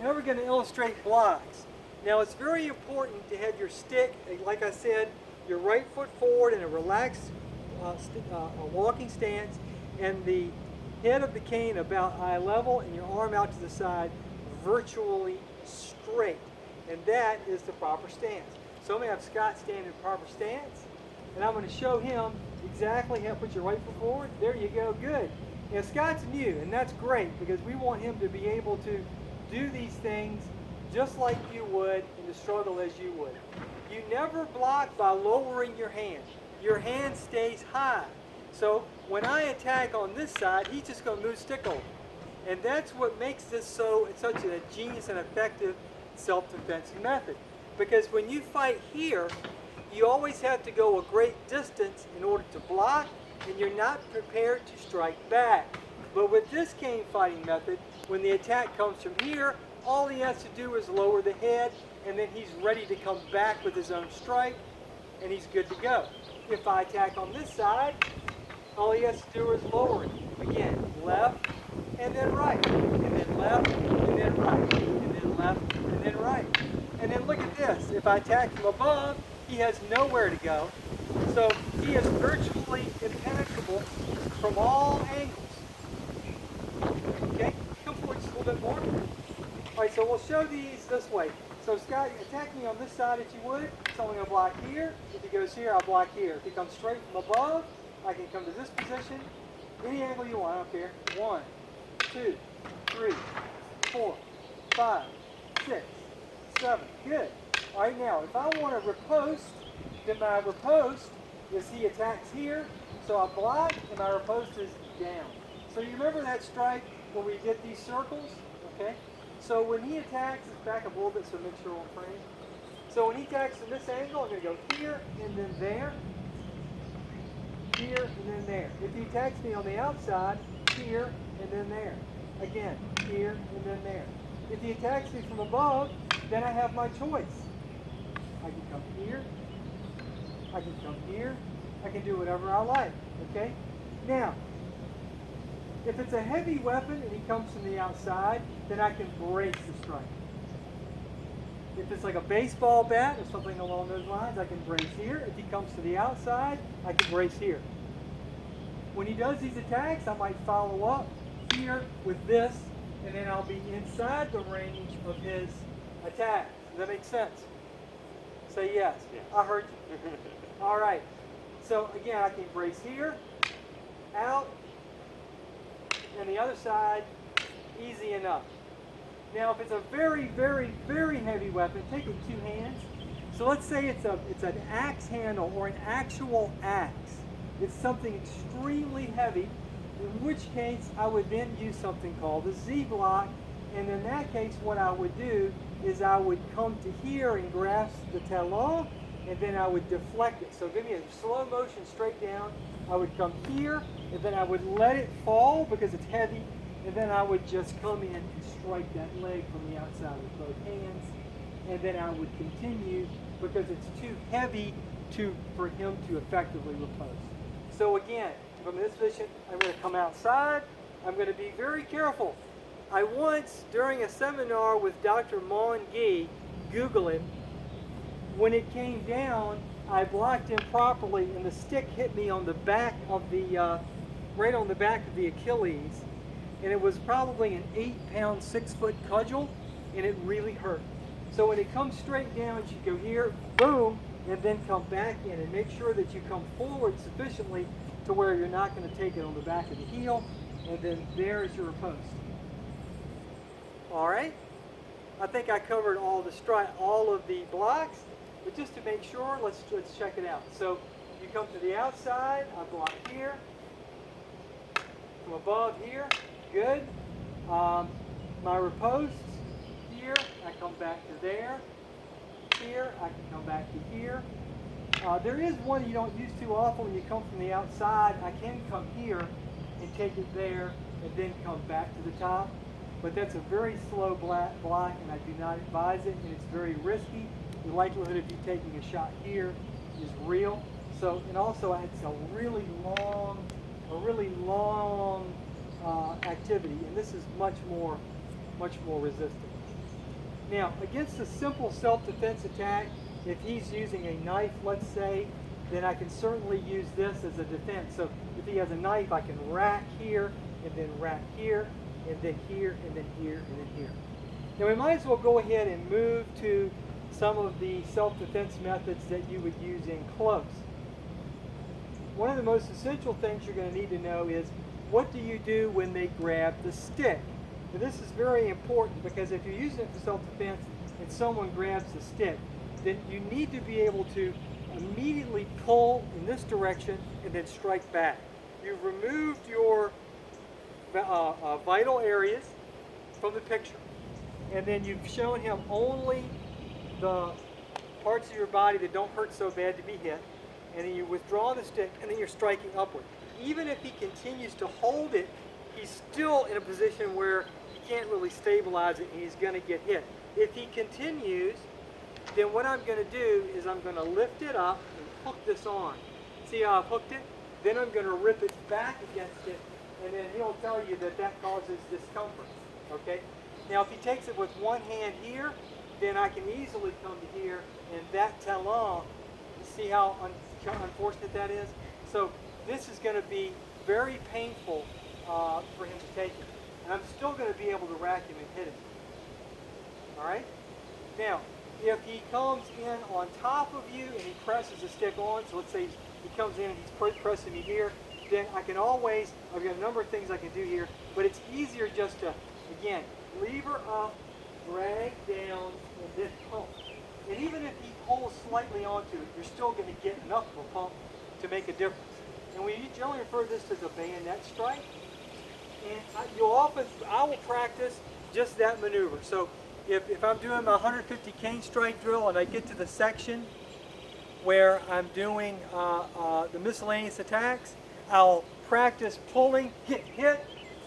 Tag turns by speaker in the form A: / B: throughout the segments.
A: Now we're going to illustrate blocks. Now it's very important to have your stick, like I said, your right foot forward in a relaxed walking stance, and the head of the cane about eye level and your arm out to the side virtually straight. And that is the proper stance. So I'm going to have Scott stand in proper stance, and I'm going to show him exactly how to put your right foot forward. There you go, good. Now Scott's new, and that's great because we want him to be able to do these things just like you would and to struggle as you would. You never block by lowering your hand. Your hand stays high. So when I attack on this side, he's just going to move stick over. And that's what makes this such a genius and effective self-defense method. Because when you fight here, you always have to go a great distance in order to block, and you're not prepared to strike back. But with this cane fighting method, when the attack comes from here, all he has to do is lower the head, and then he's ready to come back with his own strike, and he's good to go. If I attack on this side, all he has to do is lower it. Again, left, and then right, and then left, and then right, and then left, and then right. And then look at this. If I attack from above, he has nowhere to go. So he is virtually impenetrable from all angles. Okay, come forward just a little bit more. All right, so we'll show these this way. So Scott, attack me on this side if you would. So I'm going to block here. If he goes here, I'll block here. If he comes straight from above, I can come to this position. Any angle you want, I don't care. 1, 2, 3, 4, 5, 6, 7. Good. All right, now, if I want to riposte, then my riposte is he attacks here. So I block, and my riposte is down. So you remember that strike when we did these circles? Okay. So when he attacks, let's back up a little bit so make sure we're frame. So when he attacks from this angle, I'm going to go here and then there, here and then there. If he attacks me on the outside, here and then there. Again, here and then there. If he attacks me from above, then I have my choice. I can come here, I can come here, I can do whatever I like, okay? Now, if it's a heavy weapon and he comes from the outside, then I can brace the strike. If it's like a baseball bat or something along those lines, I can brace here. If he comes to the outside, I can brace here. When he does these attacks, I might follow up here with this, and then I'll be inside the range of his attack. Does that make sense? Say yes. Yeah. I heard you. All right. So again, I can brace here, out, and the other side, easy enough. Now, if it's a very, very, very heavy weapon, take it in 2 hands. So let's say it's an axe handle or an actual axe. It's something extremely heavy, in which case I would then use something called a Z block. And in that case, what I would do is I would come to here and grasp the talon, and then I would deflect it. So give me a slow motion straight down. I would come here, and then I would let it fall because it's heavy, and then I would just come in and strike that leg from the outside with both hands, and then I would continue because it's too heavy for him to effectively repose. So again, from this position, I'm going to come outside. I'm going to be very careful. I once, during a seminar with Dr. Monstery, Google it, when it came down, I blocked him properly, and the stick hit me on the back of the, right on the back of the Achilles, and it was probably an 8-pound, 6-foot cudgel, and it really hurt. So when it comes straight down, you go here, boom, and then come back in, and make sure that you come forward sufficiently to where you're not going to take it on the back of the heel, and then there's your riposte. All right, I think I covered all of the blocks, but just to make sure, let's check it out. So you come to the outside, I block here, from above here, good. My riposte here, I come back to there. Here, I can come back to here. There is one you don't use too often when you come from the outside. I can come here and take it there and then come back to the top. But that's a very slow block, and I do not advise it, and it's very risky. The likelihood of you taking a shot here is real. So, and also it's a really long activity, and this is much more resistant. Now, against a simple self-defense attack, if he's using a knife, let's say, then I can certainly use this as a defense. So if he has a knife, I can rack here, and then rack here, and then here, and then here, and then here. Now we might as well go ahead and move to some of the self-defense methods that you would use in close. One of the most essential things you're going to need to know is, what do you do when they grab the stick? Now this is very important, because if you're using it for self-defense and someone grabs the stick, then you need to be able to immediately pull in this direction and then strike back. You've removed your vital areas from the picture, and then you've shown him only the parts of your body that don't hurt so bad to be hit, and then you withdraw the stick, and then you're striking upward. Even if he continues to hold it, he's still in a position where he can't really stabilize it, and he's going to get hit. If he continues, then what I'm going to do is I'm going to lift it up and hook this on. See how I've hooked it? Then I'm going to rip it back against it, and then he'll tell you that that causes discomfort. Okay? Now if he takes it with one hand here, then I can easily come to here, and that talon, see how unfortunate that is? So this is going to be very painful for him to take it. And I'm still going to be able to rack him and hit him. Alright? Now, if he comes in on top of you and he presses the stick on, so let's say he comes in and he's pressing me here, then I can always, I've got a number of things I can do here, but it's easier just to, again, lever up, drag down, and then pump. And even if he holds slightly onto it, you're still going to get enough of a pump to make a difference. And we generally refer to this as a bayonet strike. And I will practice just that maneuver. So if I'm doing my 150 cane strike drill and I get to the section where I'm doing the miscellaneous attacks, I'll practice pulling, hit, hit,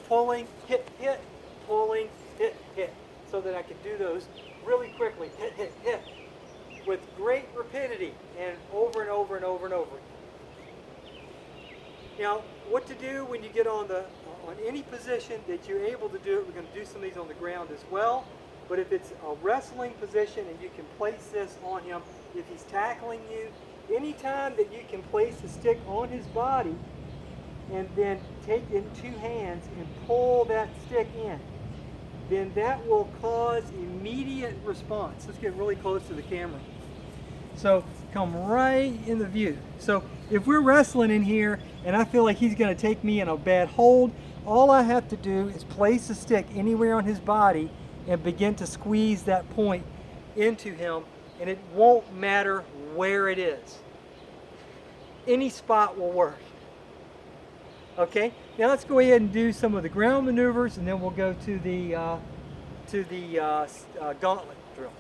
A: pulling, hit, hit, pulling, hit, hit, so that I can do those really quickly, hit, hit, hit, with great rapidity and over and over and over and over. Now, what to do when you get on any position that you're able to do it. We're going to do some of these on the ground as well. But if it's a wrestling position and you can place this on him, if he's tackling you, anytime that you can place the stick on his body and then take it in two hands and pull that stick in, then that will cause immediate response. Let's get really close to the camera. So come right in the view. So if we're wrestling in here and I feel like he's going to take me in a bad hold, all I have to do is place the stick anywhere on his body and begin to squeeze that point into him, and it won't matter where it is. Any spot will work. Okay, now let's go ahead and do some of the ground maneuvers, and then we'll go to the gauntlet drill.